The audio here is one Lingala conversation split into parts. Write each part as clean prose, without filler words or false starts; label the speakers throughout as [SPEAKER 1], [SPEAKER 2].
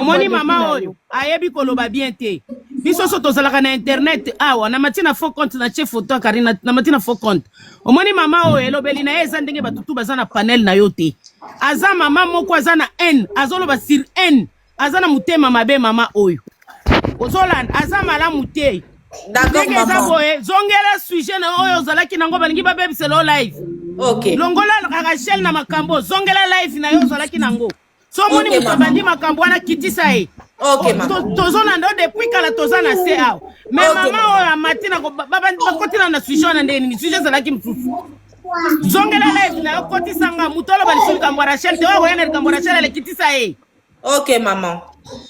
[SPEAKER 1] omoni mama oyo ayebi koloba bien te biso so tozalaka na internet awa na matina faux compte na chef photo Karine na matina faux compte omoni mama oyo elobeli na ye eza ndenge batutu baza na panel na yo te aza mama moko aza na haine azoloba sur haine aza na mutema mabe mama oyo ozolanda aza malamu te
[SPEAKER 2] D'accord, maman.
[SPEAKER 1] Zongela sujet na oyo ozalaki nango balingi babebiselo live.
[SPEAKER 2] Ok.
[SPEAKER 1] Longola Rachel na makambo zongela live na yo ozalaki nango. So moni muto bandi makambo wana kitisa e.
[SPEAKER 2] Ok, maman.
[SPEAKER 1] Tozona ndo depuis kala tozana se aw. Mais mama oyo matina ko bakotina na sujet na ndeni sujet zalaki mfufu. Zongela live na yo kotisanga mutolo balisuli kambo Rachel te oyo yana kambo Rachel le kitisa e.
[SPEAKER 2] Ok, maman.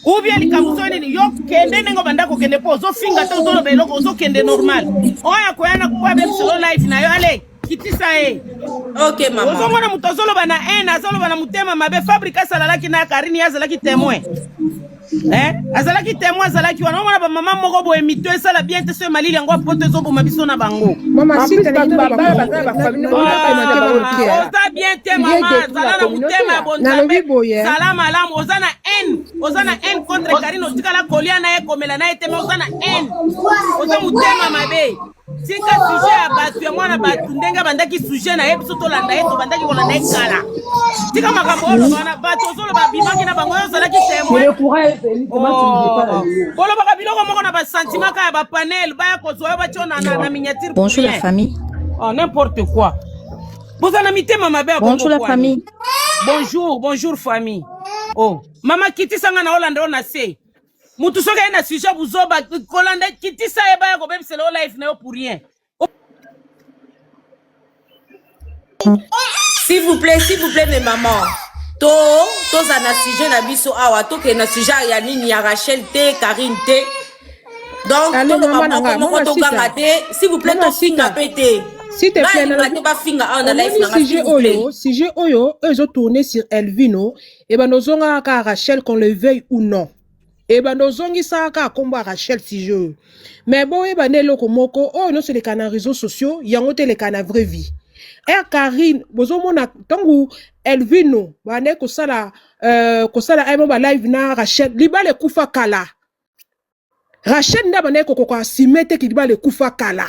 [SPEAKER 1] Ou bien les kamusoni yo kende nengo banda ko kende po zo finga to zo be loko zo kende normal oya ko yana ko be solo life na yo ale kitisa e.
[SPEAKER 2] Ok, maman.
[SPEAKER 1] Ozo mona mutozolo bana azolo bana mutema mabe fabrika salalaki na Karine azalaki témoin azalaki témoin azalaki wana mona ba mama moko bo emito esala bien te so malili yango poto zo bo mabiso na bango
[SPEAKER 3] mama si tena ba
[SPEAKER 1] oza bien te mama zala na mutema bonzabe salama alamu ozana haine contre Karine otikala kolia na ye komela na ye te ozana haine oza mutema mabe tika sujet ya batu ya mwana batu ndenge bandaki sujet na ye biso tolanda ye to bandaki kolanda ye kala tika makambo oyo bana batu ozoloba bimaki na bango oyo ozalaki témoin bolobaka biloko moko na basentiment kaya bapanel baya kozwa oyo batyo na miniature.
[SPEAKER 4] Bonjour la famille.
[SPEAKER 1] Oh, n'importe quoi. Bozana mitema mabe.
[SPEAKER 4] Bonjour la famille.
[SPEAKER 1] Bonjour famille. Oh, mama kiti sanga na Hollande on a se. Mutu soka na sujet buzoba kolanda kiti sa eba ya kobem selo life na yo pour rien.
[SPEAKER 2] S'il vous plaît mes mamans. Toza na sujet na biso awa to ke na sujet ya nini ya Rachel te Karine te. Donc s'il vous plaît to finga pété.
[SPEAKER 3] S'il te plaît, sujet oyo, eux ont tourné sur Elvino, et ben nous avons à Rachel qu'on le veuille ou non. Et ben nous avons ça à combat Rachel sujet. Mais bon, et ben les moko, oh non c'est les canaux réseaux sociaux, il y a les canaux vraie vie. Et Karine, vous avez mon tangu Elvino, bane ko sala ba live na Rachel, liba le kufa kala. Rachel n'a bane ko simete ki liba le kufa kala.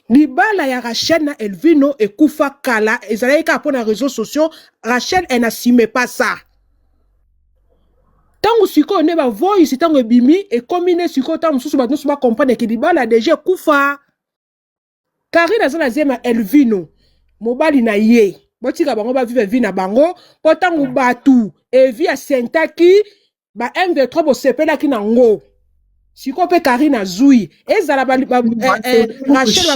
[SPEAKER 3] Libala ya Rachel na Elvino et Koufa Kala ezalaika pour les réseaux sociaux Rachel elle n'assume pas ça. Tant que siko ne ba voice tant que bimi et combiner siko tant mususu ba nusu ba comprendre que libala déjà Koufa Karine azana zema Elvino mobali na ye botika bango ba vive vie na bango potangu batu et vie a sentaki ba MV3 bo sepela ki na ngo. Si on peut Karine Azoui, ezala Rachel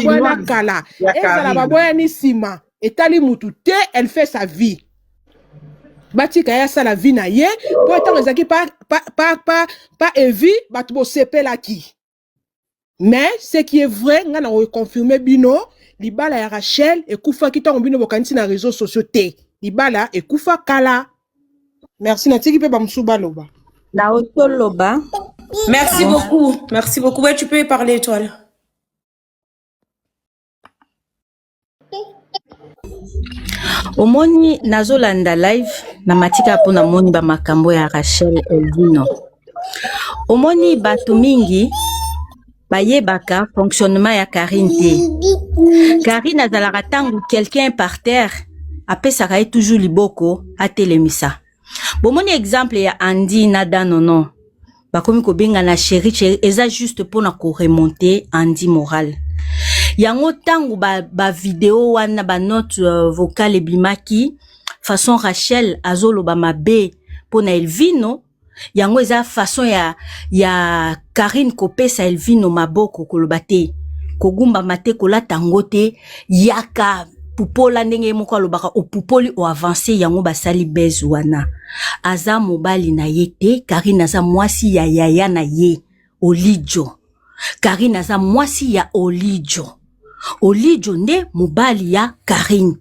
[SPEAKER 3] Baboya Kala, ezala Baboya Nisima, et Tali Mutute, elle fait sa vie. Bati Kaya sa la vie na ye, pour être ezaki pas Evi, batbo sepe la ki. Mais ce qui est vrai, on a confirmé bino, libala ya Rachel et Koufa qui tombe bino bokanisi na réseaux sociaux te. Libala et Koufa Kala. Merci Natiki pe bamsuba loba.
[SPEAKER 4] Na otoloba.
[SPEAKER 2] Merci beaucoup. Merci beaucoup. Ouais, tu peux y parler, toi.
[SPEAKER 4] Omoni nazolanda live na matika pona moni ba makambo ya Rachel Elvino. Omoni batu mingi bayebaka fonctionnement ya Karine te. Karine azalaka tangu quelqu'un par terre apesaka ye toujours liboko atelemisa. Bomoni exemple ya Andy Nada nono. Bakomi ko benga na chéri eza juste pour na ko remonter Andy moral. Yango tangu ba vidéo wana ba note vocale bimaki façon Rachel azolo ba mabe pour na Elvino yango eza façon ya Karine ko pesa Elvino maboko kolobate kogumba mate kolata ngote yaka pupola ndenge moko alobaka opupoli o avancer yango basali bezu wana aza mobali na yete Karine aza mwasi ya yaya na ye Olijo Karine aza mwasi ya Olijo nde mobali ya Karine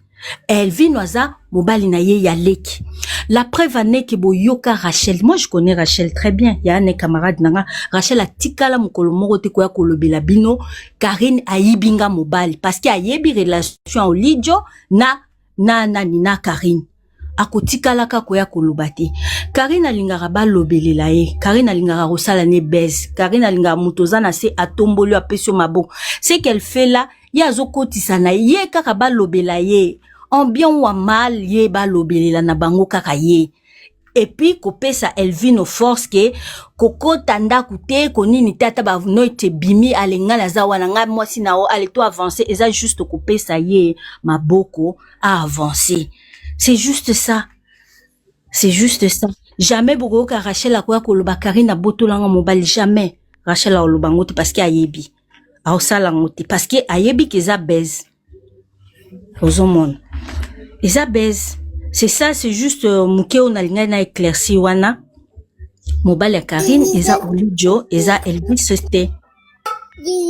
[SPEAKER 4] Elvino aza mobali na ye ya Leki. La preuve ane ke boyoka Rachel. Moi je connais Rachel très bien. Ya ane camarade nanga. Rachel a tikala mukolo moko te koya kolobela bino. Karine ayibinga mobali parce que ayebi relation Olijo na Karine. akotikalaka koya koloba te. Karine alingaka balobelela ye, Karine alingaka kosala ne baise, Karine alingaka moto aza na se atomboli apesi yo maboko. Ce qu'elle fait là, ye azokotisa na ye kaka balobela ye, en bien ou en mal ye balobelela na bango kaka ye. Et puis kopesa Elvino force ke koko tanda kute konini tata ba no te bimi alenga la za wana nga mwasi na o ale to avancer eza juste kopesa ye maboko à avancer. C'est juste ça. C'est juste ça. Jamais boko ka Rachel akoya koloba Karine botolanga mobali, jamais Rachel a olobango te parce que ayebi a osala ngote parce que ayebi ke za baise ozomona eza baise. C'est ça, c'est juste mouke on a na éclairci wana mobile ya Karine eza Olidjo eza Elvis Sosté.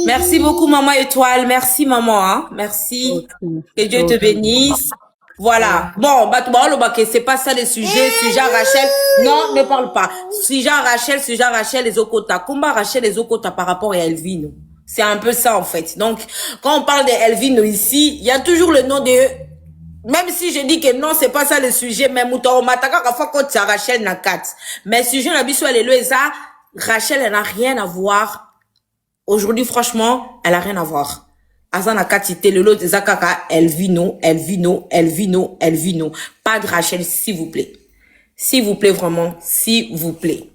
[SPEAKER 2] Merci beaucoup maman Étoile, merci maman hein? Merci. Que Dieu te bénisse. Voilà. Bon, c'est pas ça le sujet Rachel. Non, ne parle pas. Sujet Rachel les Okota. Combat Rachel les Okota par rapport à Elvino. C'est un peu ça en fait. Donc quand on parle de Elvino ici, il y a toujours le nom de. Même si je dis que non, c'est pas ça le sujet, mais Mouton Mataka quand c'est Rachel n'a 4. Mais sujet la biso elle est ça, Rachel elle n'a rien à voir. Aujourd'hui franchement, elle a rien à voir. Azana 4 c'était le lot de Zakaka Elvino. Pas de Rachel s'il vous plaît. S'il vous plaît vraiment, s'il vous plaît.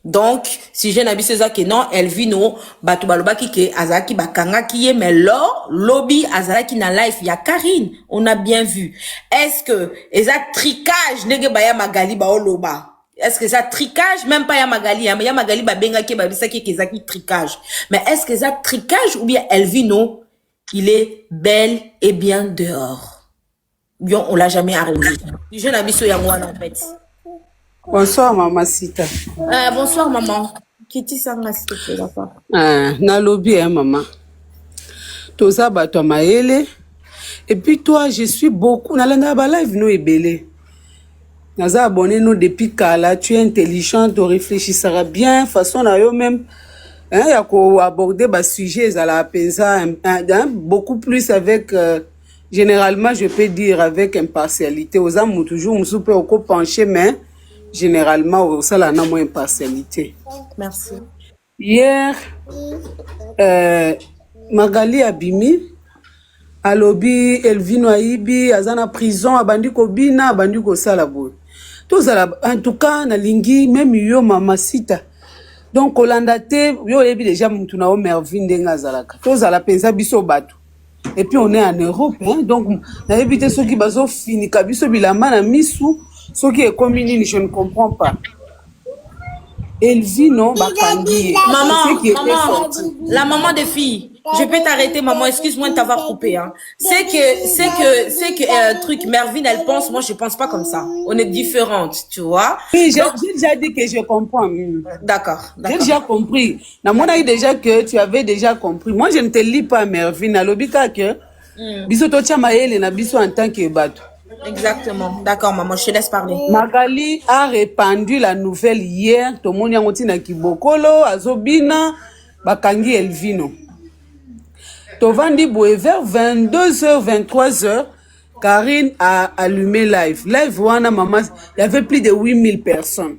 [SPEAKER 2] Donc, si j'ai n'habite ça que non, Elvino, batubaloba ki ke azaki bakanga ki mais lobby azaki na life ya Karine, on a bien vu. Est-ce que eza tricage nege baya magali ba oloba? Est-ce que ça tricage même pas ya magali ya magali ba benga ki ba bisaki ke zaki tricage. Mais est-ce que ça tricage ou bien Elvino, il est bel et bien dehors. Bien, on l'a jamais arrivé. Je n'habite so ya moi en fait.
[SPEAKER 5] Bonsoir maman Sita.
[SPEAKER 2] Bonsoir maman. Kiti sanga s'il te plaît d'accord.
[SPEAKER 5] Na lobby hein maman. Toza bato maele. Et puis toi je suis beaucoup na langa ba live no ebele. Naza abonné no depuis kala, tu es intelligente, tu réfléchissera bien façon na yo même hein ya ko aborder ba sujet za la pensa beaucoup plus avec généralement je peux dire avec impartialité. Aux âmes toujours on peut au pencher mais généralement, ça la moins impartialité.
[SPEAKER 2] Merci.
[SPEAKER 5] Hier, Magali Abimi, à lobby, Elvino Aibi, Azana prison, Abandiko Bina, Abandiko Salabo. En tout cas, na lingi, même yo Mamacita. Donc, Olandate, yo ebi déjà Moutouna Mervin Dengazalaka. Tous à la pensa biso batu. Et puis, on est en Europe, hein. Donc, na évité ceux qui baso fini, kabiso bilama na misou. Ce qui est communé, je ne comprends pas. Elvino Bakangi.
[SPEAKER 2] Maman, la maman des filles. Je peux t'arrêter, maman. Excuse-moi de t'avoir coupé, hein. C'est que, truc, Mervin, elle pense, moi, je pense pas comme ça. On est différentes, tu vois.
[SPEAKER 5] Oui, j'ai déjà dit que je comprends.
[SPEAKER 2] D'accord.
[SPEAKER 5] J'ai déjà compris. Na mon avis déjà que tu avais déjà compris. Moi, je ne te lis pas, Mervin. À l'obika que, biso to chamaele na biso en tant que bateau.
[SPEAKER 2] Exactement. D'accord, maman, je te laisse parler.
[SPEAKER 5] Magali a répandu la nouvelle hier. Tout le monde a dit na Kibokolo, Azobina, Bakangi Elvino. Tovandi Boé vers 22h, 23h, Karine a allumé live. Live, wana maman, il y avait plus de 8000 personnes.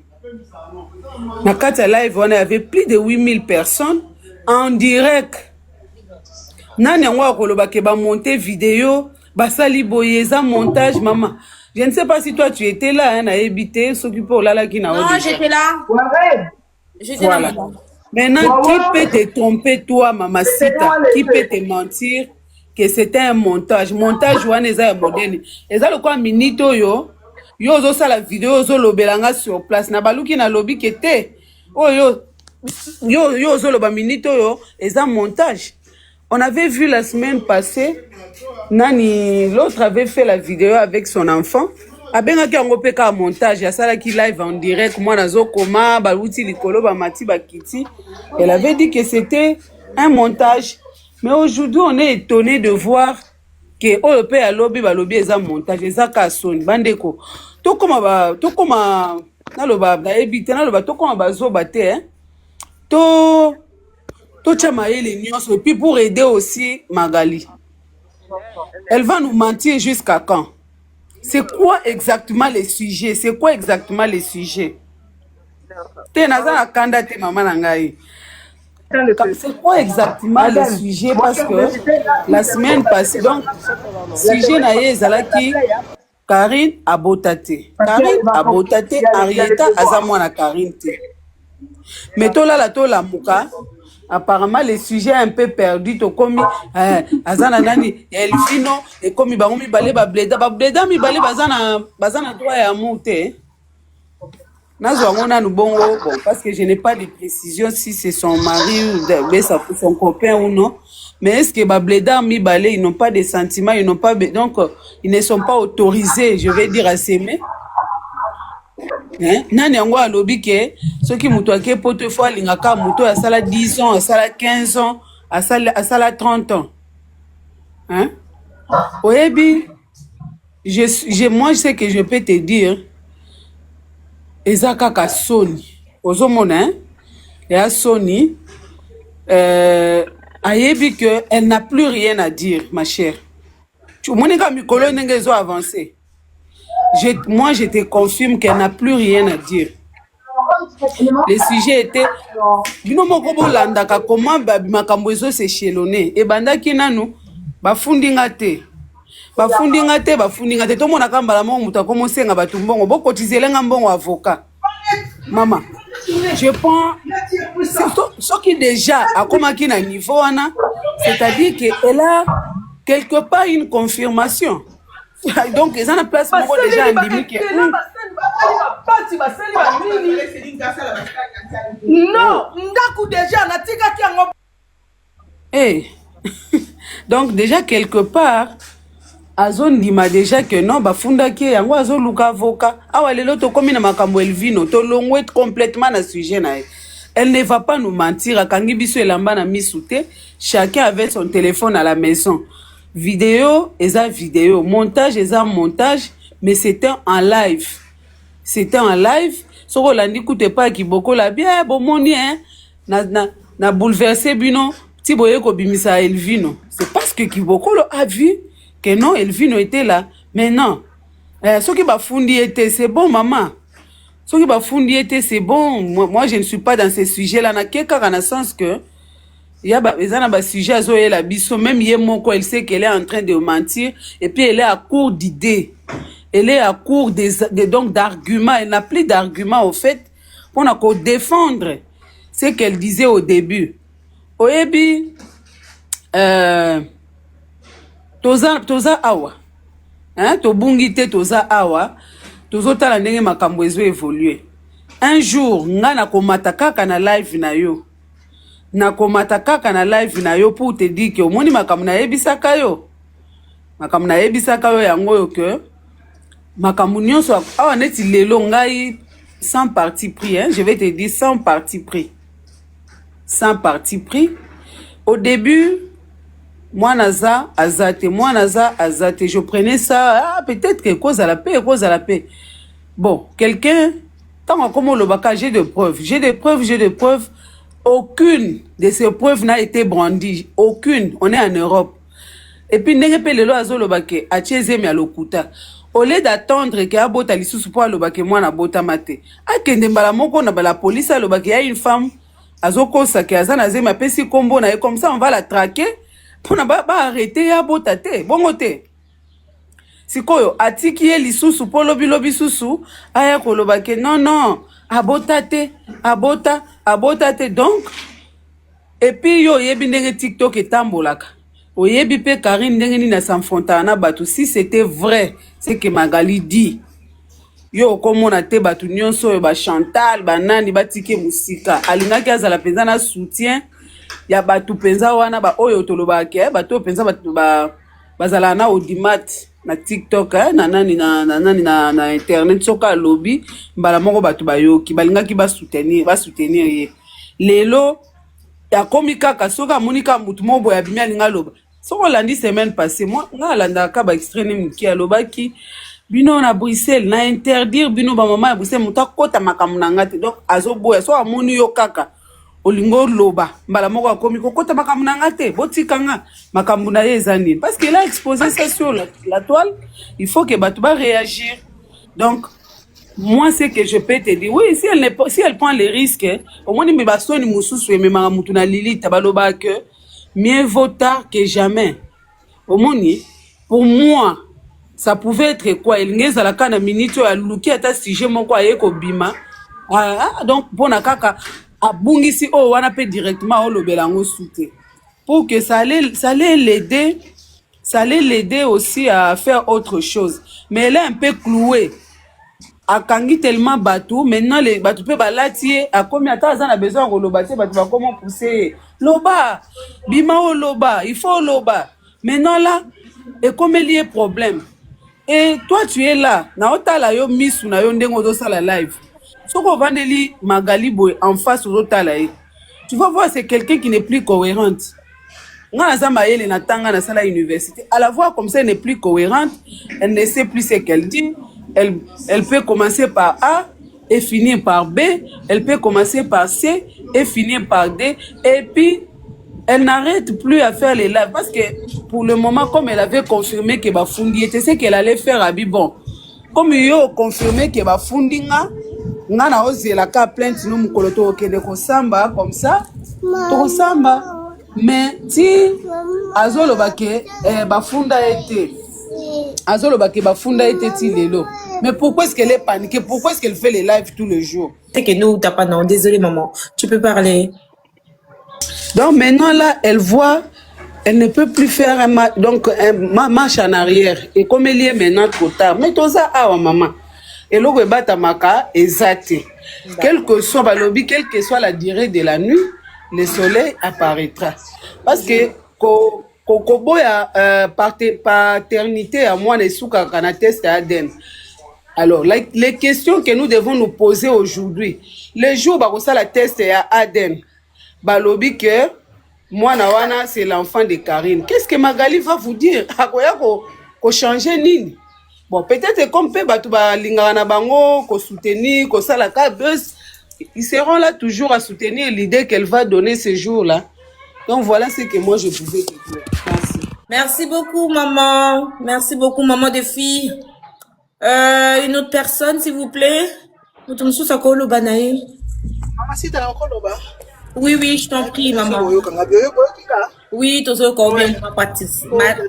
[SPEAKER 5] Nakata live, wana, il y avait plus de 8000 personnes en direct. Nani yango koloba ke ba monter vidéo. Basali boyeza montage maman. Je ne sais pas si toi tu étais là hein, à éviter s'occuper au lala qui n'a
[SPEAKER 2] non, j'étais là. J'étais
[SPEAKER 5] voilà.
[SPEAKER 2] Là. Maman.
[SPEAKER 5] Maintenant, qui peut te tromper toi, Maman Sita? Qui peut te mentir que c'était un montage? Montage ou un modèle. Et ça le quoi minito yo zo ça la vidéo zo lobelanga sur place. Na baluki na lobby qui était. Oh yo zo loba minito yo et ça montage. On avait vu la semaine passée, Nani, l'autre avait fait la vidéo avec son enfant. Abengaki yango pe ka montage, ya sala ki live en direct, moi nazo koma, baluti likolo ba mati ba kiti. Elle avait dit que c'était un montage. Mais aujourd'hui, on est étonné de voir que o pe ya lobby ba lobby eza montage, eza ka son bandeko. To koma na loba na ebite na loba to koma bazo bate hein. Et puis pour aider aussi Magali. Elle va nous mentir jusqu'à quand? c'est quoi exactement les sujets? C'est quoi exactement les sujets? T'es naza kanda te maman nangai. C'est quoi exactement les sujets? Parce que la semaine passée, donc, sujet na ye ezalaki Karine abotate. Karine abotate, Arieta azamwana Karine te. Mais tola mouka, apparemment les sujets un peu perdus, to komi azana nani Elvino et komi bangomi balé bableda mi balé bazana droit ya monter. Nazwangona nubongo bon parce que je n'ai pas de précision si c'est son mari ou son copain ou non. Mais est-ce que bableda mi balé ils n'ont pas de sentiments, ils n'ont pas donc ils ne sont pas autorisés, je vais dire à s'aimer. Nani yango alobi ke soki mutu ake poto fo alingaka mutu asala 10 ans, asala 15 ans, asala 30 ans. Hein? Oyebi, moi je sais que je peux te dire eza kaka soni. Ozomona hein? Et à Sony ayebi que elle n'a plus rien à dire ma chère. Tu monika mikolo ndenge zo avancer. Moi, je te confirme qu'elle n'a plus rien à dire. Les sujets étaient... Comment Makambozo s'est chelonné. Et bandaki nanu, bafundingate. Bafundingate. Tout le monde a commencé à batumbongo. Beaucoup cotiser l'engambongo avocat. Maman, je prends... Ce qui déjà a commencé à niveau, c'est-à-dire qu'elle a quelque part une confirmation. Donc, ils ont la place pour déjà endémique.
[SPEAKER 3] Non, ndaku déjà natika ki yango.
[SPEAKER 5] Eh. Donc déjà quelque part azon dima déjà que non bafunda ki yango azoluka avocat. Awa lelo to komi na makambo Elvino to longwe complètement na sujet na. Elle ne va pas nous mentir akangi biso elamba na misute, chacun avait son téléphone à la maison. Vidéo, vidéo, montage, montage, mais c'était en live. C'était en live. So on n'écoute pas qui beaucoup la bien, bon moni hein, na bouleversé bino, ti boye ko bimisa Elvino. C'est parce que Kiboko a vu que non, Elvino était là. Mais non, ce qui va founder était, c'est bon maman. Ce qui va founder était, c'est bon. Moi, je ne suis pas dans ces sujets-là. Na keka dans le sens que il y a des sujets à Zoé la biso, même Yemoko, elle sait qu'elle est en train de mentir, et puis elle est à court d'idées. Elle est à court donc d'arguments. Elle n'a plus d'arguments, au fait, pour défendre ce qu'elle disait au début. Oyebi, toza awa. Hein, tobungite toza awa. Tozota la ndenge makambo ezo évoluer. Un jour, nga na komata kaka na live na yo. Na komata kaka na live na yo pour te dire que omoni makambo na yebisaka yo. Makambo na yebisaka yo yango yo que makambo nyonso awa neti lelo ngai sans parti pris hein, je vais te dire sans parti pris. Sans parti pris. Au début, moi naza azate, je prenais ça peut-être que cause à la paix. Bon, quelqu'un tant comme le baka, j'ai des preuves. Aucune de ces preuves n'a été brandie. Aucune. On est en Europe. Et puis, n'est pas le loi azolobake, a tchezemi à l'okuta. Au lieu d'attendre que abota lisusu po alobake moi na bota mate. A kende mbala moko na bala police alobake ya une femme azoko sake azana zema pesi kombo na comme ça on va la traquer pour na ba arrêter ya bota te. Bongo te. Sikoyo atiki ye lisusu po lobi susu aya kolobake non. Abota te donc et puis yo yebi ndenge TikTok etambolaka oyebi pe Karine ndenge ni na s'enfrontana batu si c'était vrai c'est que Magali dit yo komona te batu nyonso yo ba Chantal banani batike musika alingaki azala penza na soutien ya batu penza wana ba oyo tolobaka batu penza batu bazala na audimat na TikTok na internet soka lobby mbala moko batu bayoki balingaki ba soutenir ye lelo ya komika kasoka monika mutu mobo ya bimia linga loba soko landi semaine passée moi nga landa ka ba extrême miki alobaki bino na Bruxelles na interdire bino ba mama ya Bruxelles muta kota makamuna ngate donc azoboya so amoni yo kaka olingo loba mbala moko akomi kokota makambo na nga te botikanga makambo na ye eza nini parce qu'il a exposé ça sur la toile il faut que bato ba réagir donc moi c'est que je peux te dire oui si elle prend les risques au moins me basoni mususu ememaka mutu na lilita baloba que mieux vaut tard que jamais au moins pour moi ça pouvait être quoi il ngezalaka na minute ya luki ata sujet moko aye kobima donc mpona kaka abungisi o wana pe directement olobela ngo soute pour que ça allait l'aider aussi à faire autre chose mais elle est un peu clouée akangi tellement bateau maintenant les bateau pe balati a combien de temps ça a besoin de loba te bateau va comment pousser loba bima o loba il faut loba maintenant là et comme il y a problème et toi tu es là na otala yo misu na yo ndengo do sala live soko vandeli Magali Boy en face au otala tu vas voir c'est quelqu'un qui n'est plus cohérente nga zamba yele na tanga na sala université à la voir comme ça elle n'est plus cohérente elle ne sait plus ce qu'elle dit. Elle peut commencer par A et finir par B. Elle peut commencer par C et finir par D. Et puis, elle n'arrête plus à faire les lives. Parce que pour le moment, comme elle avait confirmé que Bafundi était ce qu'elle allait faire à Bibon. Comme il a confirmé que Bafundi n'a pas osé la cas plainte, nous mukoloto okende kosamba comme ça. Kosamba. Mais si Azolo Bake Bafunda était. Mais pourquoi est-ce qu'elle est paniquée? Pourquoi est-ce qu'elle fait les lives tous les jours?
[SPEAKER 2] C'est que nous, t'as pas non. Désolée, maman. Tu peux parler.
[SPEAKER 5] Donc maintenant, là, elle voit, elle ne peut plus faire un marche en arrière. Et comme elle est maintenant trop tard, mais tout ça, maman. Et là, batamaka exact. Quel que soit la durée de la nuit, le soleil apparaîtra. Parce que Kokoboya paternité à moi les souka kana test à Aden. Alors les questions que nous devons nous poser aujourd'hui, les jours où ça la test à Aden, balobi que moi nawana c'est l'enfant de Karine. Qu'est-ce que Magali va vous dire? Akoya ko changer nini? Bon peut-être comme pe batu ba lingana na bango ko soutenir ko sala ka buzz, ils seront là toujours à soutenir l'idée qu'elle va donner ce jour-là. Donc voilà ce que moi je pouvais te dire. Merci.
[SPEAKER 2] Merci beaucoup, maman. Merci beaucoup, maman des filles. Une autre personne, s'il vous plaît. Maman,
[SPEAKER 3] si t'as encore là-bas.
[SPEAKER 2] Oui, je t'en prie, maman. Oui, tu sais combien,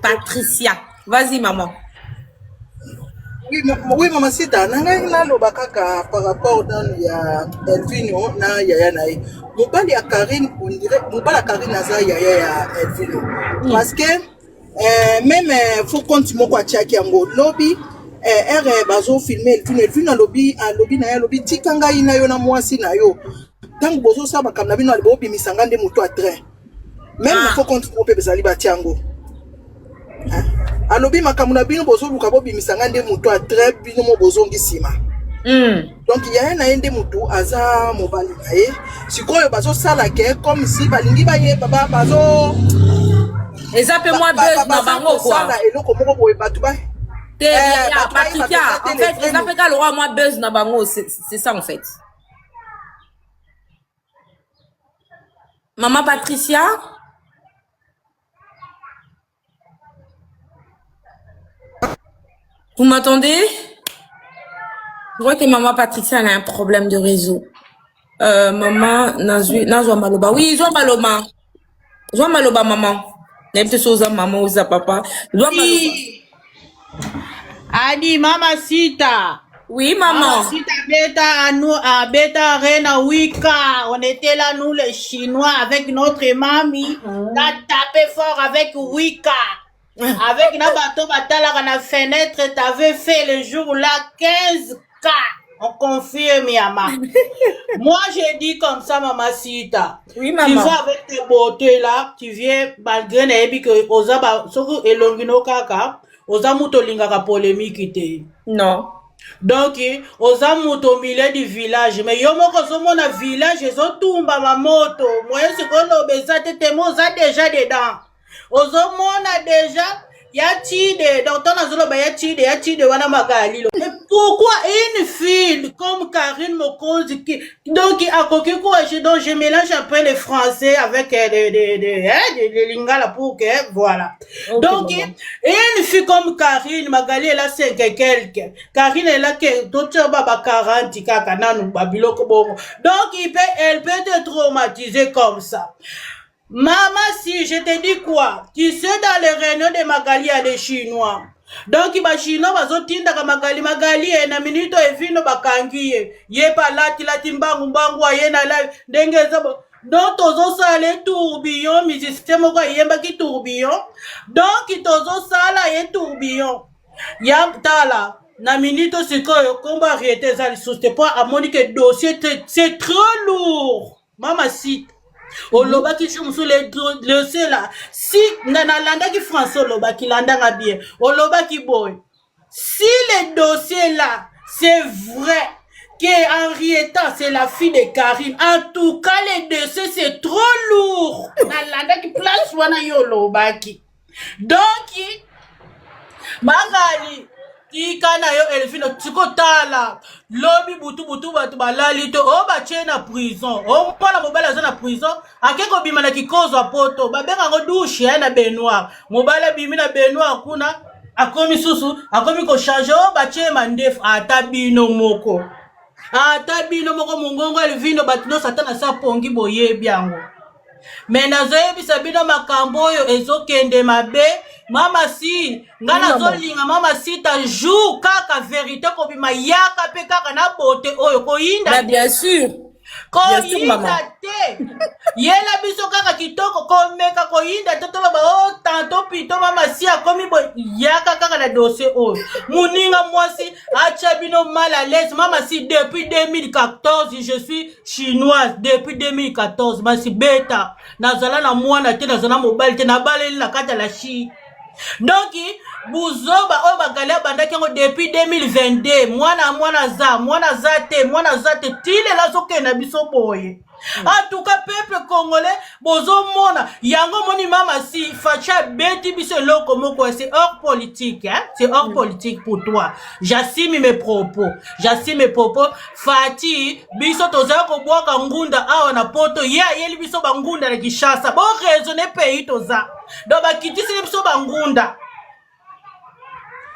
[SPEAKER 2] Patricia. Vas-y, maman.
[SPEAKER 3] Oui, maman, si t'as par rapport à Elvino, na yaya na mobali ya Karine, on dirait mobali ya Karine naza yaya ya Elvino. Parce que même faut continuer quoi tchaki yango lobby bazo filmer Elvino lobby na ya lobby tikanga ina yo na mwasi na yo. Tango bozo sa ba kamna bino albo bimisanga nde moto a train. Même faut continuer pe bezali ba tiango. Alobi makambo na bino bozo luka bo bimisanga nde moto a train bino mo bozo ngisima. Donc il y a un ende mutu aza mobali nae sikoyo bazo sala ke comme si balingi baye baba bazo
[SPEAKER 2] ezape moi buzz na bango quoi
[SPEAKER 3] sala eloko moko boye batu ba
[SPEAKER 2] Patricia en fait ezape ka lora moi buzz na bango c'est ça en fait. Maman Patricia, vous m'entendez? Je vois que maman Patricia elle a un problème de réseau. Maman Nazwa Maloba. Oui, Zwa Maloba. Zwa Maloba, maman. N'importe chose, maman, ou papa. Zwa Maloba.
[SPEAKER 1] Adi, mama Sita.
[SPEAKER 2] Oui, maman.
[SPEAKER 1] Mama Sita beta Rena Wika. On était là, nous, les Chinois, avec notre mamie. T'as tapé fort avec Wika. Avec na bateau batala à la fenêtre, t'avais fait le jour là 15 cas. On confirme, Yama. Moi, j'ai dit comme ça, maman Sita.
[SPEAKER 2] Oui, maman.
[SPEAKER 1] Tu vas avec tes beautés là, tu viens, malgré n'ayez que Oza, soko elongino kaka, Oza muto lingaka polémique te.
[SPEAKER 2] Non.
[SPEAKER 1] Donc, Oza muto milieu du village. Mais yo moko so mona village, ils ont tout ma moto. Moi, c'est qu'on l'obésate, t'es Oza déjà dedans. Ozo mona déjà, Yachide, donc ton azolo yachide wana magali. Mais pourquoi une fille comme Karine Mokonzi qui donc à coquille donc je mélange un peu les français avec les lingala pour que voilà. Okay, donc une fille comme Karine Magali elle a 5 et quelques. Karine elle a que d'autres baba 40 kaka nanu babiloko bongo. Donc elle peut te traumatiser comme ça. Maman, si je te dis quoi, tu sais dans les réunions de Magali, il y a des Chinois. Donc, les Chinois, ils ont dit que Magali, et na minute, et vino bakangi, ye pa lati mbangu, ye na live, denge zabo. Donc, tozo sale tourbillon, mais système quoi, yemba ki tourbillon. Donc, tozo sala ye tourbillon. Yam tala. Na minute, c'est quoi, combat arrêté, ça, c'est pas à Monique dossier, c'est trop lourd. Maman, cite. Oloba ki chumusu le se là si nana landa ki français oloba ki landa nga bien oloba ki boy si le dossier là c'est vrai que Henrietta c'est la fille de Karine en tout cas les dossiers c'est trop lourd nana landa ki place wana yo oloba ki donc Magali Ikana yo elfino tikotala lobi butu batu balali to o ba na prison o mpona mobala za na prison akeko bima na kikozo apoto babenga ngo douche na Benoît mobala bimi na Benoît kuna akomi susu akomi ko changer o ba mandef atabino moko mongongo elfino batino satana sa pongi boye biango Mena zoebi sabino makambo oyo ezokende mabe mama si ngana zolinga mama si ta jour kaka vérité ko bima yaka pe kaka na bote oyo ko yinda
[SPEAKER 2] bien sûr
[SPEAKER 1] ko yinda te yela biso kaka kitoko ko meka ko yinda te to ba o tanto pito mama si akomi bo yaka kaka na dossier oyo muninga mwasi acha bino mal à l'aise mama si depuis 2014 je suis chinoise depuis 2014 basi beta nazala na mwana te nazala mobile te na baleli na kata la chi donc buzoba o bagala bandaki ngo depuis 2022 mwana za te tile la sokena biso boye en tout cas peuple congolais bozo mona yango moni mama si facha beti biso loko moko c'est hors politique hein c'est hors politique pour toi j'assume mes propos Fati biso toza ko bwaka ngunda awa na poto yeli biso bangunda na Kishasa bo raisonner pays toza do bakitisi biso bangunda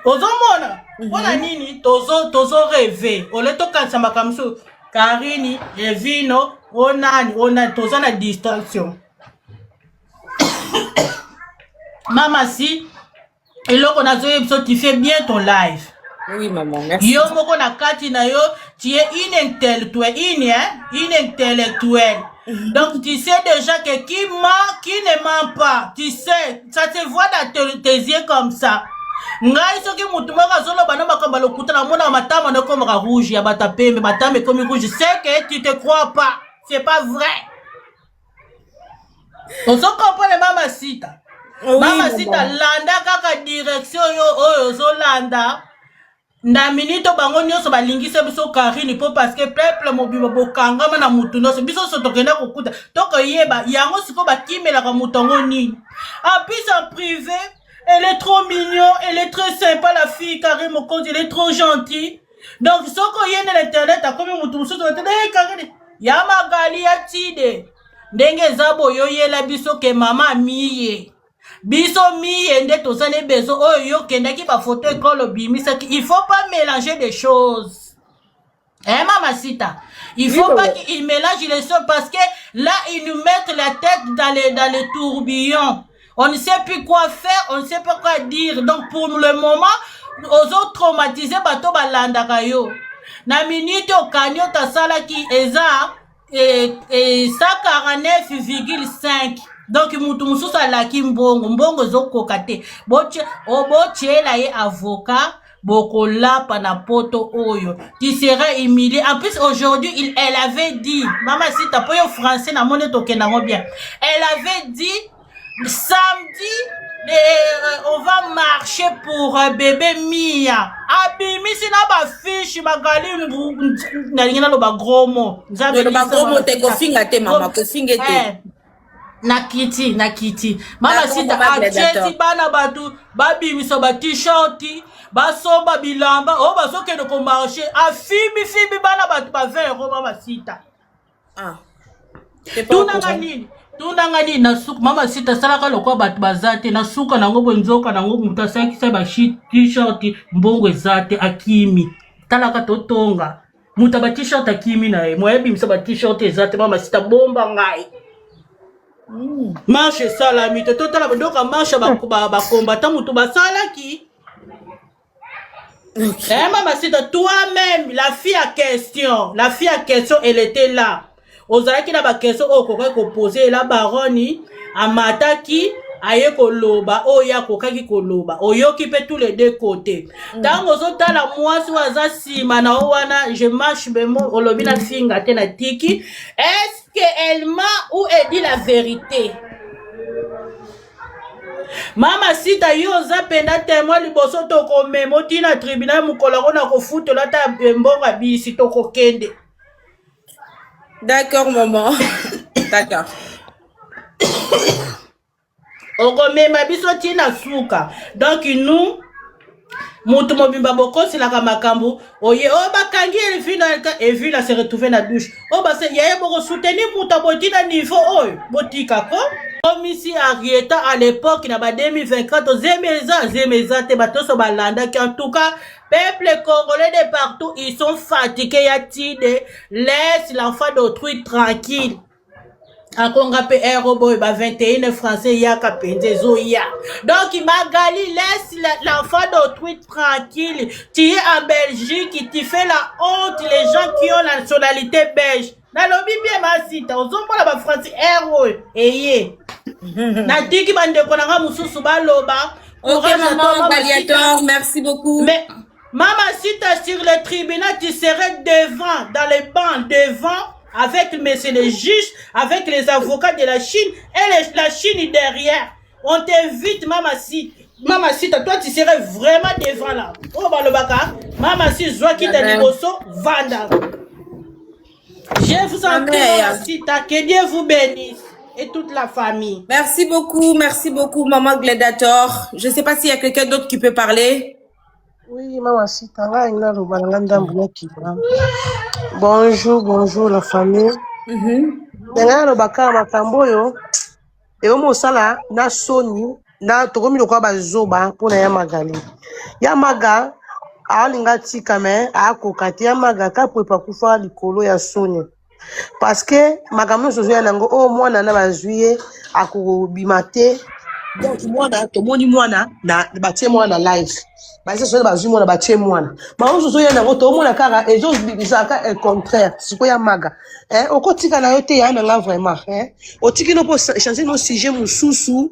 [SPEAKER 1] ozomona wana nini tozo rêver oleto kansa makamso Karini Evino onani toza na distraction mama si eloko nazo ebiso tu fais bien ton live.
[SPEAKER 2] Oui maman, merci.
[SPEAKER 1] Yo moko na kati na yo tu es intellectuel donc tu sais déjà que qui ne ment pas tu sais ça te voit dans tes yeux comme ça ngai soki mutu moko azoloba na makambo lokuta na mona matama na komaka rouge ya batapembe matama comme rouge c'est que tu te crois pas c'est pas vrai on se comprend les mama sita oui, mama sita landa kaka direction yo oyo zolanda na minito bango nyonso balingisa biso Karine po parce que peuple mobima bokangama na mutu nyonso biso so tokenda kokuta tokoyeba yango siko bakimelaka mutongo nini en plus en privé. Elle est trop mignon, elle est très sympa la fille, Karine Mokonzi, elle est trop gentille. Donc, ce qu'on y a dans l'internet, a comme un mouton, Karine, ya Magali ya tide. Ndenge zabo yo yela biso ke mama miye. Biso miye nde tozane bezo oyo kenda ki ba photo école bimisa ki il faut pas mélanger des choses. Hein mama sita. Il faut pas qu'il mélange les choses parce que là ils nous mettent la tête dans les tourbillons. On ne sait plus quoi faire, on ne sait pas quoi dire. Donc pour le moment, aux autres traumatisés, bato balanda kayo. Na minute au kanyo ta sala ki eza 149,5. Donc mutu mususa la ki mbongo zoko kate. Boche la ye avocat. Boko la panapoto oyo. Tu seras humilié. En plus aujourd'hui, elle avait dit, maman si t'as pas eu français na monnaie tokenango bien. Elle avait dit samedi, on va marcher pour bébé Mia. Abimi si na ba fiche magali na lingana lo ba gros mot.
[SPEAKER 2] Lo ba gros mot te kofinga te mama kofinga te.
[SPEAKER 6] nakiti mama sita acheti bana batu babimisa ba t-shirt basomba bilamba o bazokende ko marché afimbi bana batu ba 20 euros mama sita tunanga nini na suka mama sita salaka lokwa batu bazate na suka nango bonzoka nango mutu asakisa ba t-shirt mbongo ezate akimi talaka totonga mutu ba t-shirt akimi na ye moyebimisa ba t-shirt ezate mama sita bomba ngai marche salami te totala bandoka marche bakombata mutu basalaki mama sita toi-même la fille à question elle était là ozalaki na ba question okoka ko poser la baroni amataki aye koloba oya kokaki koloba oyoki pe tous les deux côtés tango zotala mwasi waza sima na wana je marche bemo olobi na finga te na tiki est-ce qu'elle ment ou elle dit la vérité mama sita yo za penda témoin liboso toko memo tina tribunal mukolako na kofutola ta mbonga bisi toko kende.
[SPEAKER 2] D'accord maman. D'accord.
[SPEAKER 6] Okomema biso tina suka. Donc nous mutu mobimba bokosi la makambu oye o bakangi Elvina se retrouver na douche o ba se yaye boko soutenir mutu botina niveau oyo botika ko komisi Arieta à l'époque na ba 2024 zemeza te batoso balanda qui en tout cas peuple congolais de partout ils sont fatigués ya tide laisse l'enfant d'autrui tranquille. Akonga pe boy ba 21 français yaka penzezo ya. Donc Magali laisse l'enfant d'autrui tranquille. Tu es en Belgique, tu fais la honte les gens qui ont la nationalité belge. Na lobi bien masita, ozomba la ba français boy eye. Na tiki bande konanga mususu ba loba.
[SPEAKER 2] OK maman Gladiator, merci beaucoup.
[SPEAKER 6] Mais maman sita sur le tribunal tu serais devant dans les bancs devant avec les juges, avec les avocats de la Chine et la Chine derrière. On t'invite, Mama Sita, toi tu serais vraiment devant là. Oh, Balobaka, Mama Sita, qui t'a dit Bosso, Vanda. Je vous en prie, Mama Sita, que Dieu vous bénisse et toute la famille.
[SPEAKER 2] Merci beaucoup, Maman Gladiator. Je ne sais pas s'il y a quelqu'un d'autre qui peut parler.
[SPEAKER 7] Oui, Mama Sita, bonjour la famille. Nanga lo baka makambo yo. Eo mosala na soni na tokomi lokwa bazoba pona ya Magali. Ya Maga alinga tika me akokati ya Maga ka prepa kufa likolo ya soni. Parce que makambo sozo ya nango o mwana na bazuye akobimate. Donc mwana tomoni mwana na batie mwana live. Basi sozo bazui mwana batie mwana. Ba sozo ya nango to mwana kaka ezo bizaka le contraire. Siko ya Maga. Okotika na yote ya nanga vraiment otiki no po changer no sujet mususu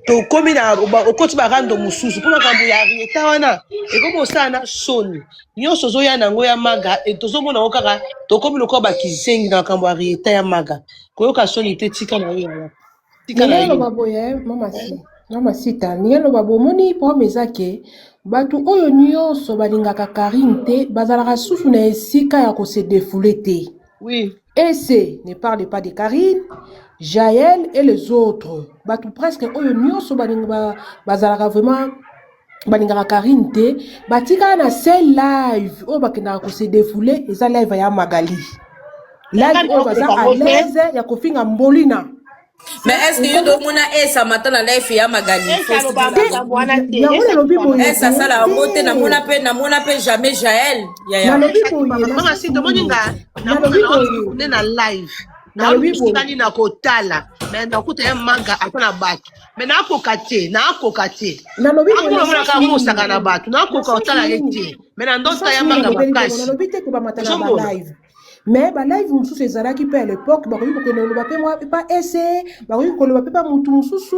[SPEAKER 7] to komi na okoti ba rando mususu pour makambo ya Arieta wana ekomo sana soni nyonso zo ya nango ya Maga etozo mona okaka to komi lokwa ba kizengi na makambo ya Arieta ya Maga koyoka soni te tika na yo ya tika na yo
[SPEAKER 3] baboye mama sita nielo babo moni promesa ke batu oyo nyonso balingaka Karine te bazalaka susu na esika ya ko se défouler te.
[SPEAKER 7] Oui.
[SPEAKER 3] Et ce ne parle pas de Karine, Jaël et les autres. Batu presque oyo nyonso bazalaka vraiment balingaka Karine te batika na seul live o bakenda ko se défouler eza live ya Magali. Live o baza à l'aise ya kofinga mbolina.
[SPEAKER 2] Mais est-ce que yo mona esa matana live ya Magali? Esa sala mote na mona pe jamais Jaël.
[SPEAKER 7] Ya mama si to moninga na live. Na bikani na kotala. Mais na kuta ya Maga akona batu. Mais na kokate. Na lobi mona ka musaka na batu. Na kokotala yeti. Mais na ndota ya Maga bakasi.
[SPEAKER 3] Na lobi te ko ba matana ba live. Mais ba live mususu ezalaki pe à l'époque bakoyi kokende oloba pe moi pas essayer bakoyi koloba pe pa mutu mususu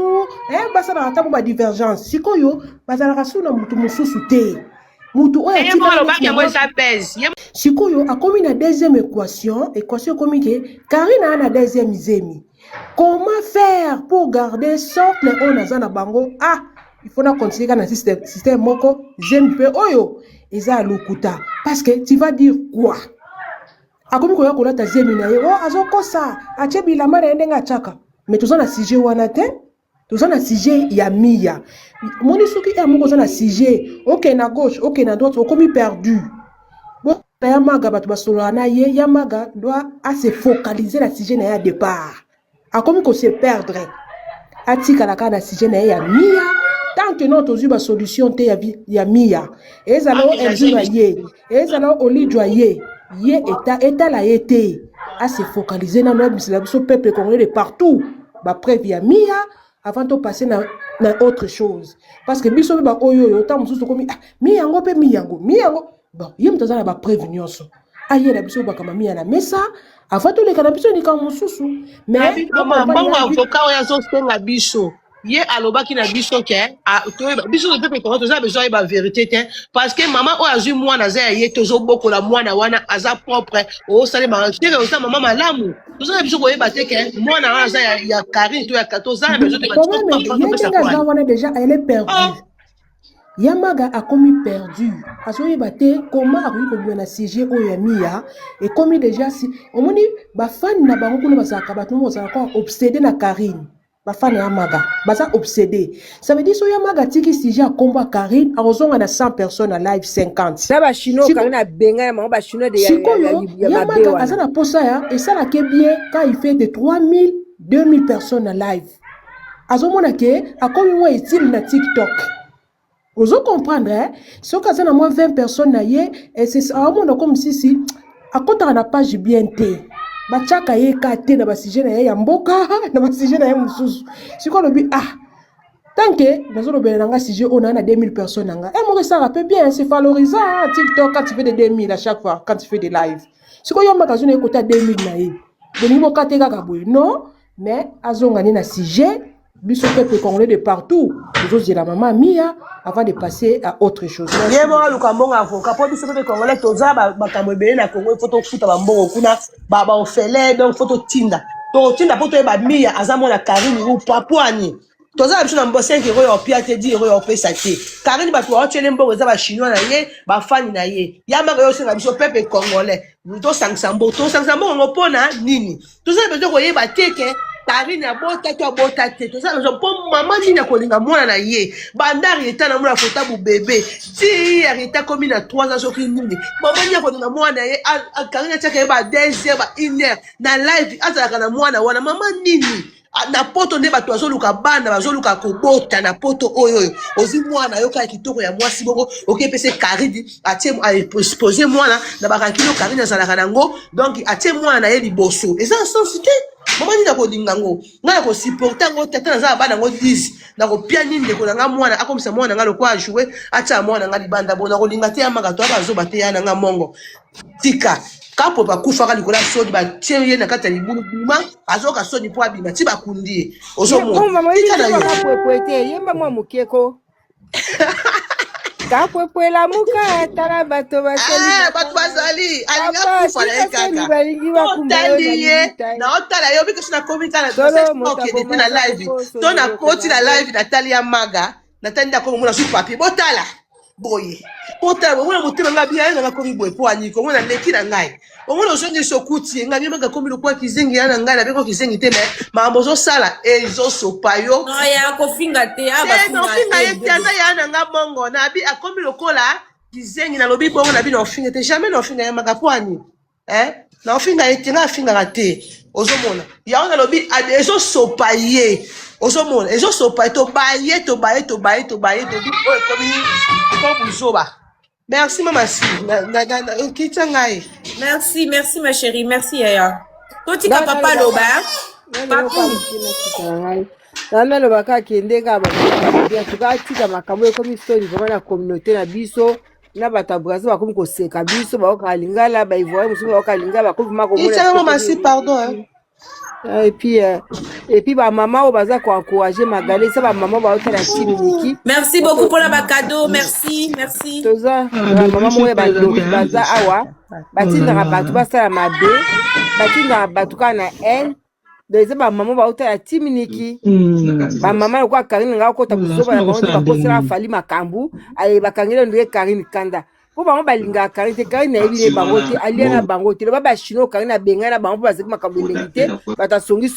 [SPEAKER 3] basa na ata ba divergence sikoyo bazalaka suna mutu mususu te mutu oyo sikoyo akomi na deuxième équation komi ke Karine na deuxième zemi. Comment faire pour garder socle on aza na bango il faut na continuer na système moko zemi pe oyo eza lokuta parce que tu vas dire quoi? Akomi koya kolata zemi na ye azokosa ache bilama na ndenga chaka mais toza na sujet wana te toza na sujet ya Mia moni soki ya moko toza na sujet ok na gauche ok na droite okomi perdu bon ya maga bato basolola na ye ya maga doit à se focaliser na sujet na ya départ akomi ko se perdre atikala kaka na sujet na ye ya Mia tant que non tozwi basolution te ya Mia ezala o elvina ye ezala o olidwa ye etala ye te à se focaliser na bisila biso peuple congolais de partout ba preuve ya Mia avant de passer na autre chose parce que biso ba oyo ta mususu komi Mia yango pe Mia yango bon ye mutaza na ba preuve nyonso aye na biso ba kama Mia na mesa avant to le kana biso ni ka mususu mais
[SPEAKER 7] bango avocat oyo azosenga biso ye alobaki na biso ke biso de peuple congolais toza besoin ba vérité te parce que maman oyo azwi mwana aza ya ye tozobokola mwana wana aza propre osale teke oza mama malamu toza na biso koyeba te ke mwana wana aza ya Karine to ya toza na besoin
[SPEAKER 3] de wana déjà elle est perdue Yamaga a commis perdu. Azoyeba te comment akoki kobima na sujet oyo ya Mia et commis déjà si omoni ba fan na bango kuna basaka bato mo basaka obsédé na Karine. Ba fan ya Yamaga basa obsédé. Ça veut dire so Yamaga tiki sujet a combat Karine arozonga na 100 personnes à live 50.
[SPEAKER 8] Ça ba chino Karine benga ya ba chino de ya
[SPEAKER 3] Yamaga azana posa ya et ça la ke bien quand il fait de 3000 2000 personnes à live. Azomona ke akomi mo estile na TikTok. Vous comprenez, hein? Si on a moins 20 personnes, et c'est un monde comme si, à côté de la page bien té, bachaka ye kate na basije na ya mboka na basije na ya mususu. Si quoi le but tant que dans le benanga sujet on a 2000 personnes nga. Et moi ça rappelle bien, c'est valorisant TikTok quand tu fais des 2000 à chaque fois quand tu fais des lives. Si quoi yo magasin na côté 2000 na ye. Boni mo kate kaka boy. Non, mais azonga ni na sujet biso peuple congolais de partout. Nous osons la maman Mia avant de passer à autre chose.
[SPEAKER 7] Ye mo aluka mbongo avocat po biso peuple congolais toza ba kamwebele na Congo photo futa ba mbongo kuna ba ofele donc photo tinda. To tinda poto e ba Mia azamo na Karine ou papouani. Toza biso na mbosse ki ro yo pia te di ro yo pesa te. Karine ba to ochele mbongo za ba chinois na ye, ba fani na ye. Yamaga yo singa biso peuple congolais. To sangsambo ngopona nini. Toza bezo ko ye ba teke Karine abota to abota te to ça po maman ni na kolinga mwana na ye bandari eta na mwana fota bu bébé ti arita komi na 3 ans soki nini maman ni kolinga mwana ye Karine chaka ba 2h ba 1h na live azalaka na mwana wana maman nini na poto nde bato azoluka bana bazoluka kobota na poto oyo ozi mwana yo ka kitoko ya mwasi boko okepese Karine atie a exposer mwana na bakankilo Karine azalaka nango donc atie mwana na ye liboso eza sensité maman ni na kolinga ngo nga ko supporter ngo tata na bana ngo 10 na ko pia nini ndeko na nga mwana akomisa mwana nga lokwa jouer acha mwana nga libanda bona kolinga te amaka to abazoba te yana nga mongo tika kapo bakufa ka likola sodi ba tie na kata libulu buma azoka sodi po abima ti bakundi ozomona
[SPEAKER 8] tika na yo yemba mwa mukeko kapwe la muka tala bato
[SPEAKER 7] bazali alinga kufa na ekaka otali ye na otala yo biko sina komika na tose na live to na koti na live na tali ya maga na tali ndako mona su papier botala boye otala mona motema nga bien na komi boye po aniko mona leki na ngai omona osongi sokuti nga bien maga komi lokwa kizengi yana ngai na beko kizengi te mais mambo zo sala ezo sopayo
[SPEAKER 2] no ya kofinga te
[SPEAKER 7] no finga ye tiaza yana nga mongo na bi akomi lokola kizengi na lobi bongo na bi no finga te jamais no finga ya maga po ani na finga ye tinga finga rate ozomona ya ona lobi ezo sopaye ozomona ezo sopaye to baye to bi o komi ko buzoba. Merci maman si
[SPEAKER 2] merci ma chérie merci yaya totika papa loba
[SPEAKER 8] nana lobaka kende ka ba ya tukatika makambo ekomi story vraiment na communauté na biso na bato abrazo bakomi koseka biso baokalingala baivoye mosusu baokalingala bakomi
[SPEAKER 7] merci pardon
[SPEAKER 8] et puis ba maman o baza ko encourager Magali ça ba maman ba otala timiki.
[SPEAKER 2] Merci beaucoup pour la cadeau, merci
[SPEAKER 8] toza maman moye ba baza awa batinda bato basala mabe batinda bato kana en deza ba maman ba otala timiki ba maman ko Karine nga ko ta kuzoba na bango ba kosala fali makambu ale bakangela ndike Karine kanda po bango balinga Karine te Karine na yebi bango te alia na bango te lo ba chino Karine na benga na bango po bazeki makambo ndengite bata songi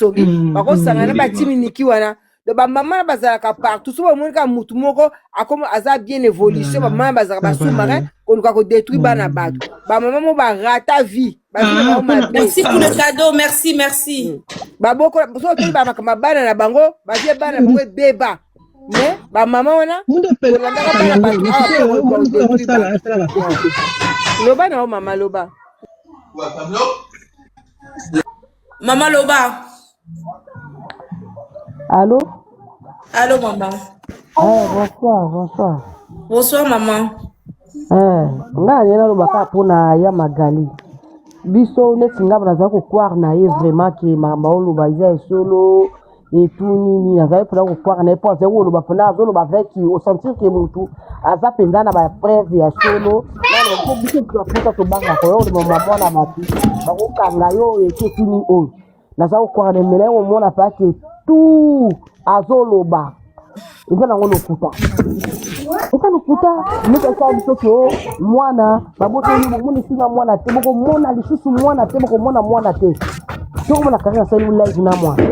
[SPEAKER 8] bako sangana ba timiniki wana de ba mama bazalaka partout so ba monika mutu moko akoma aza bien évolution ba mama bazalaka ba sous-marin konuka ko détruire bana bato ba mama mo ba rata vie
[SPEAKER 2] merci pour le cadeau merci
[SPEAKER 8] ba boko so to ba makama bana na bango ba vie bana bango beba mais ba mama wana loba na mama loba
[SPEAKER 2] maman Loba.
[SPEAKER 7] Allô?
[SPEAKER 2] Allô, maman.
[SPEAKER 7] Bonsoir.
[SPEAKER 2] Bonsoir, maman.
[SPEAKER 7] Nga nena lobaka pona ya magali. Biso neti nga baza ko croire na ye vraiment que mama oloba iza solo et tout nini naza pona ko croire na pense ko loba pona zo loba avec au sentir que mutu aza penda na ba preuve ya solo na ko biso ko pota to banga ko yo mama mwana mati ba ko kanga yo et tout nini o naza ko croire na mele o mona pa que tout azoloba eza nango lokuta eza lokuta meka biso ko mwana babotoli bomoni singa mwana te boko mona lisusu mwana te boko mona te so mona Karine sali live na mwana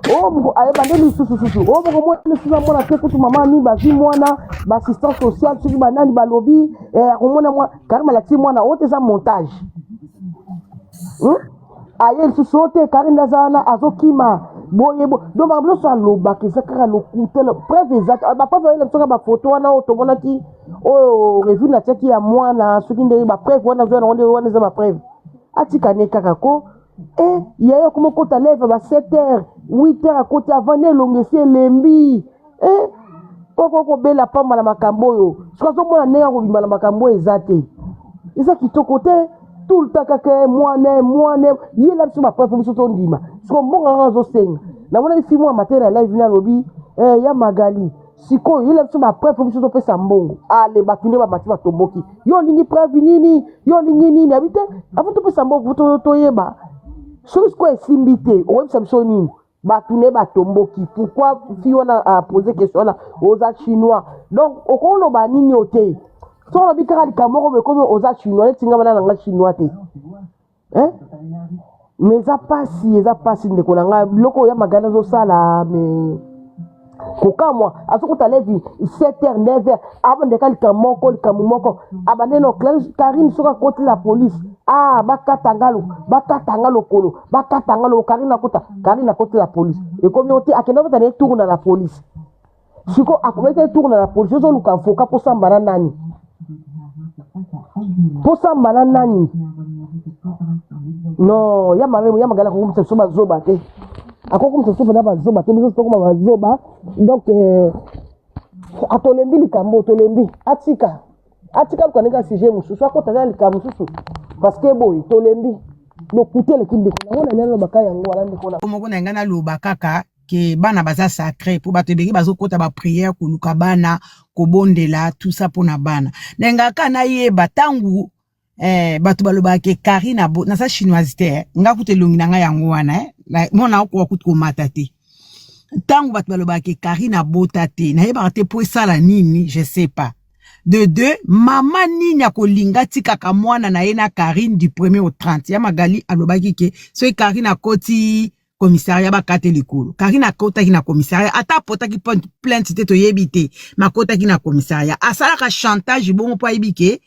[SPEAKER 7] moko ayebande lisusu boko mona singa mwana te kutu mama mi bazi mwana ba assistance sociale soki banani balobi akomona mwana Karine malati mwana ote eza montage aye lisusu ote Karine azana azokima boyebo donc bablo so aloba ke zakara lokuta le preuve exact ba pas voir le ba photo wana otomona ki revue na teki ya mwana soki ndeli ba preuve wana zo wana za ba preuve atika ne kaka ko yayo komo kota lève ba 7h 8h à côté avant ne longesi lembi poko ko bela pamba na makambo yo sozo mona ne ko bima na makambo ezate eza kitoko te tout le temps kaka mwana yela biso ba preuve biso to ndima siko mbonga zo senga na mona ifi mwa matera live na lobi ya magali siko yela biso ba preuve biso to pesa mbongo ale batune ba mati ba tomboki yo lingi preuve nini abite avant to pesa mbongo to yeba so siko esimbite o websa biso nini batune ba tomboki pourquoi fi wana a poser question là aux chinois donc okolo ba nini ote so la bikara likamoko be comme aux chinois tinga bana nga chinois te mais eza pasi ndeko na nga biloko ya magana zosala mais kokamwa asokuta levi 7h 9h avant ndeka likambo moko abaneno Karine soka koti la police bakatanga lokolo Karine na koti la police et comme yote akenda bata ne tourne na la police siko akomete tourne na la police zo luka foka po sambana nani non ya magala ko kumtsa soba zoba te akokumtsa soba na bazoba te biso tokoma bazoba donc atolembi likambo tolembi atika ko nega sujet mususu akota likambo mususu parce que boy tolembi lokuta le kinde ko na neno bakaya yango wala ndiko na
[SPEAKER 3] moko na ngana loba kaka ke bana baza sacré pour bato beki bazokota ba prière kuluka bana kobondela tout ça pona bana nenga kana yeba tangu bato baloba ke Karine na sa chinoise te nga kutelongi na nga yango wana mona ko kutu mata te tangu bato baloba ke Karine abota te na yeba te po sala nini je sais pas de deux mama nini akolinga tikaka mwana na ye na Karine du 1er au 30 ya magali alobaki ke so Karine akoti commissariat bakate likolo Karine akota kina commissariat ata pota ki plainte te to yebite makota kina commissariat asala ka chantage bongo po yebike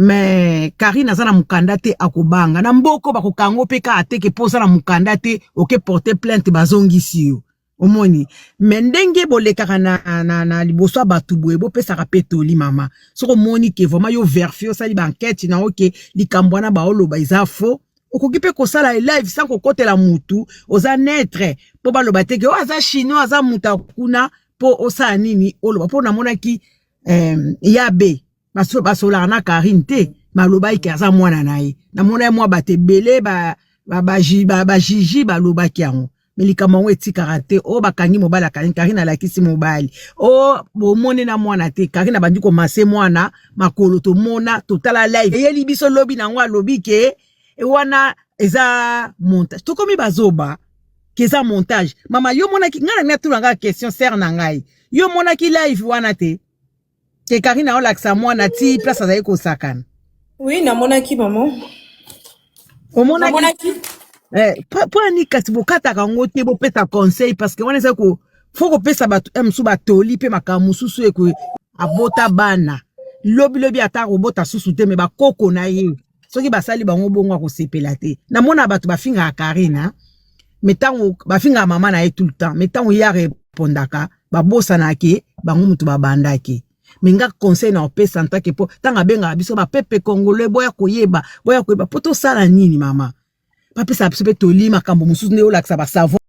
[SPEAKER 3] mais Karine azana mukanda te akobanga na mboko bakokango pe ka ateke posa na mukanda te oke porter plainte bazongisi yo omoni mendenge boleka na liboso batu boye bo pesa ka petoli mama soko moni ke vraiment yo verfio sali ba enquête na oke likambwana ba oloba iza faux okokipe ko sala live sans ko kotela mutu oza netre po ba loba teke o aza chinois aza muta kuna po osa nini oloba po na mona ki yabe basola na Karine te maloba iki aza mwana naye na mona mwa batebele ba jiji baloba ki yango melikama weti karate o bakangi mobala Karine alakisi mobali o bomone na mwana te Karine bandi ko mase mwana makolo to mona totala live yeli biso lobi na ngwa lobi ke wana eza montage to komi bazoba ke eza montage mama yo mona ki ngana na tulanga question ser na ngai yo mona ki live wana te
[SPEAKER 9] ke Karine aolakisa mwana ti place azali kosakana.
[SPEAKER 2] Oui, namonaki maman.
[SPEAKER 9] Omonaki po ani kasi bokataka ngo te bopesa conseil parce que wana eza ko faut kopesa bato msu batoli pe makambo susu eko abota bana lobi ata robota susu te me bakoko na ye soki basali bango bongo akosepela te namona bato bafinga Karina metango bafinga mama na ye tout le temps metango ya repondaka babosanaki bango mutu babandaki minga conseil na opesa ntake po tanga benga biso ba pepe congolais boya koyeba poto sala nini mama papesa biso pe toli makambo mususu ne olakisa ba savon